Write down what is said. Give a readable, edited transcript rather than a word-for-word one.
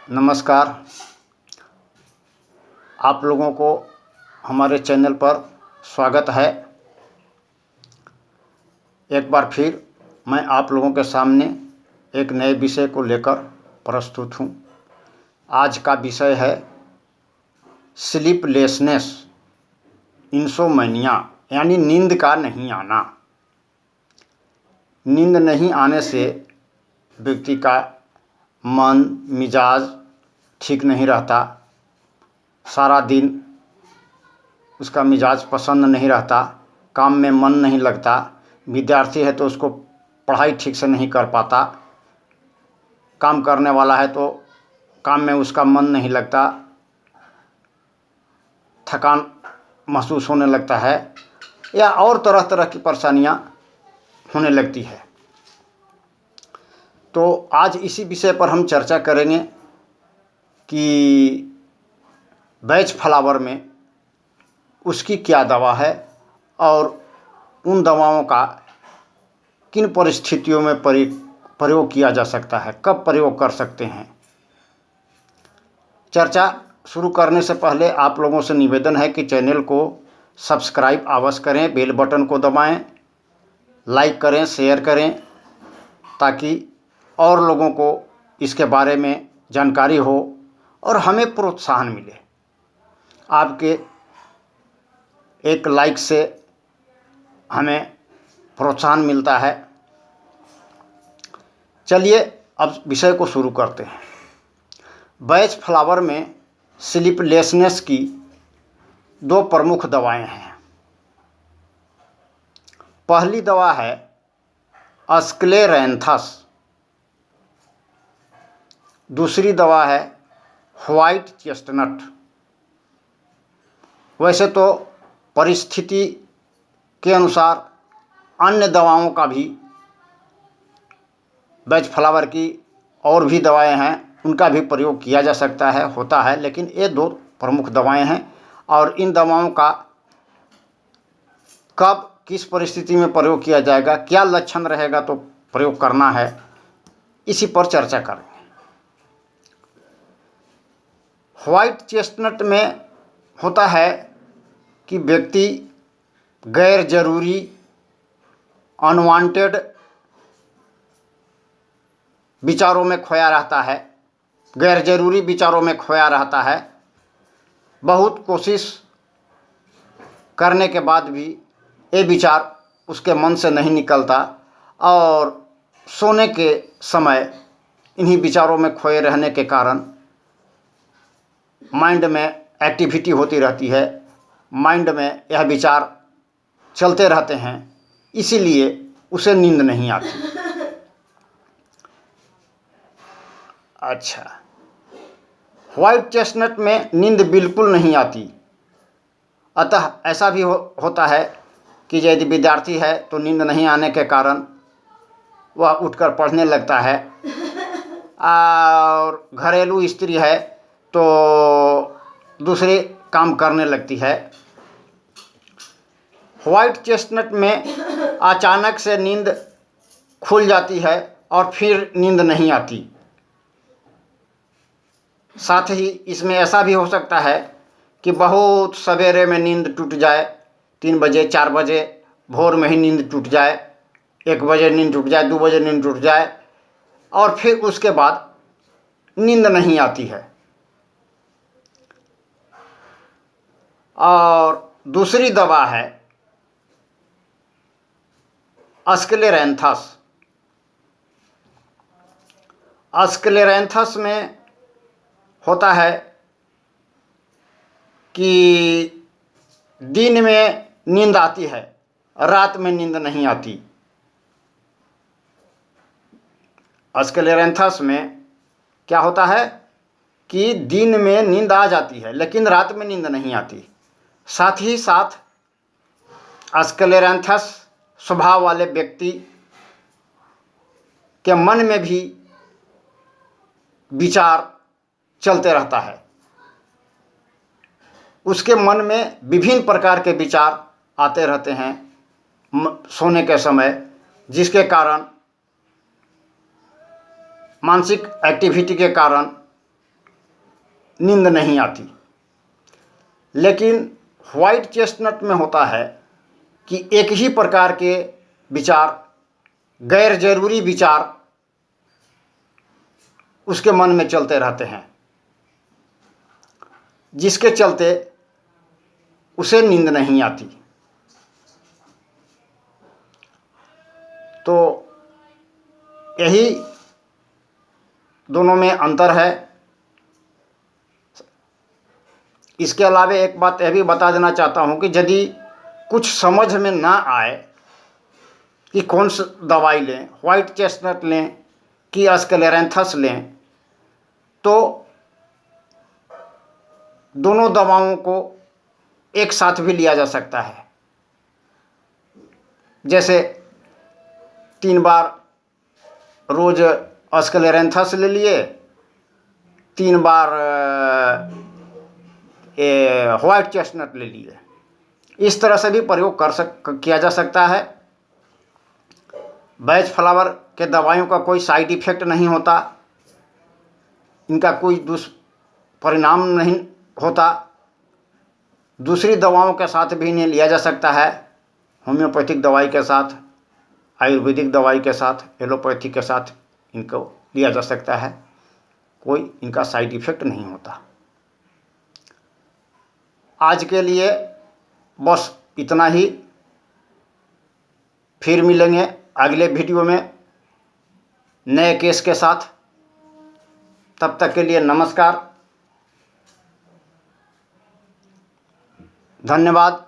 नमस्कार। आप लोगों को हमारे चैनल पर स्वागत है। एक बार फिर मैं आप लोगों के सामने एक नए विषय को लेकर प्रस्तुत हूँ। आज का विषय है स्लीपलेसनेस, इंसोमेनिया, यानी नींद का नहीं आना। नींद नहीं आने से व्यक्ति का मन मिजाज ठीक नहीं रहता। सारा दिन उसका मिजाज पसंद नहीं रहता, काम में मन नहीं लगता। विद्यार्थी है तो उसको पढ़ाई ठीक से नहीं कर पाता, काम करने वाला है तो काम में उसका मन नहीं लगता, थकान महसूस होने लगता है या और तरह तरह की परेशानियां होने लगती है। तो आज इसी विषय पर हम चर्चा करेंगे कि बैच फ्लावर में उसकी क्या दवा है और उन दवाओं का किन परिस्थितियों में प्रयोग किया जा सकता है, कब प्रयोग कर सकते हैं। चर्चा शुरू करने से पहले आप लोगों से निवेदन है कि चैनल को सब्सक्राइब अवश्य करें, बेल बटन को दबाएं, लाइक करें, शेयर करें, ताकि और लोगों को इसके बारे में जानकारी हो और हमें प्रोत्साहन मिले। आपके एक लाइक से हमें प्रोत्साहन मिलता है। चलिए अब विषय को शुरू करते हैं। बैच फ्लावर में स्लीपलेसनेस की दो प्रमुख दवाएं हैं। पहली दवा है स्क्लेरेंथस, दूसरी दवा है व्हाइट चेस्टनट। वैसे तो परिस्थिति के अनुसार अन्य दवाओं का भी, बैच फ्लावर की और भी दवाएं हैं, उनका भी प्रयोग किया जा सकता है, होता है, लेकिन ये दो प्रमुख दवाएं हैं। और इन दवाओं का कब किस परिस्थिति में प्रयोग किया जाएगा, क्या लक्षण रहेगा तो प्रयोग करना है, इसी पर चर्चा करेंगे। व्हाइट चेस्टनट में होता है कि व्यक्ति गैर जरूरी अनवांटेड विचारों में खोया रहता है, गैर जरूरी विचारों में खोया रहता है। बहुत कोशिश करने के बाद भी ये विचार उसके मन से नहीं निकलता और सोने के समय इन्हीं विचारों में खोए रहने के कारण माइंड में एक्टिविटी होती रहती है, माइंड में यह विचार चलते रहते हैं, इसीलिए उसे नींद नहीं आती। अच्छा, व्हाइट चेस्टनट में नींद बिल्कुल नहीं आती। अतः ऐसा भी होता है कि यदि विद्यार्थी है तो नींद नहीं आने के कारण वह उठकर पढ़ने लगता है, और घरेलू स्त्री है तो दूसरे काम करने लगती है। व्हाइट चेस्टनट में अचानक से नींद खुल जाती है और फिर नींद नहीं आती। साथ ही इसमें ऐसा भी हो सकता है कि बहुत सवेरे में नींद टूट जाए, 3 बजे 4 बजे भोर में ही नींद टूट जाए, 1 बजे नींद टूट जाए, 2 बजे नींद टूट जाए और फिर उसके बाद नींद नहीं आती है। और दूसरी दवा है स्क्लेरेंथस। स्क्लेरेंथस में होता है कि दिन में नींद आती है, रात में नींद नहीं आती। स्क्लेरेंथस में क्या होता है कि दिन में नींद आ जाती है लेकिन रात में नींद नहीं आती। साथ ही साथ स्क्लेरेंथस स्वभाव वाले व्यक्ति के मन में भी विचार चलते रहता है, उसके मन में विभिन्न प्रकार के विचार आते रहते हैं सोने के समय, जिसके कारण मानसिक एक्टिविटी के कारण नींद नहीं आती। लेकिन व्हाइट चेस्टनट में होता है कि एक ही प्रकार के विचार, गैर जरूरी विचार उसके मन में चलते रहते हैं, जिसके चलते उसे नींद नहीं आती। तो यही दोनों में अंतर है। इसके अलावा एक बात यह भी बता देना चाहता हूँ कि यदि कुछ समझ में ना आए कि कौन सी दवाई लें, व्हाइट चेस्टनट लें कि स्क्लेरेंथस लें, तो दोनों दवाओं को एक साथ भी लिया जा सकता है। जैसे 3 बार रोज स्क्लेरेंथस ले लिए, 3 बार व्हाइट चेस्टनट ले लिए। इस तरह से भी प्रयोग किया जा सकता है। बैच फ्लावर के दवाइयों का कोई साइड इफ़ेक्ट नहीं होता, इनका कोई दुष्परिणाम नहीं होता। दूसरी दवाओं के साथ भी इन्हें लिया जा सकता है, होम्योपैथिक दवाई के साथ, आयुर्वेदिक दवाई के साथ, एलोपैथी के साथ इनको लिया जा सकता है। कोई इनका साइड इफ़ेक्ट नहीं होता। आज के लिए बस इतना ही। फिर मिलेंगे अगले वीडियो में नए केस के साथ। तब तक के लिए नमस्कार, धन्यवाद।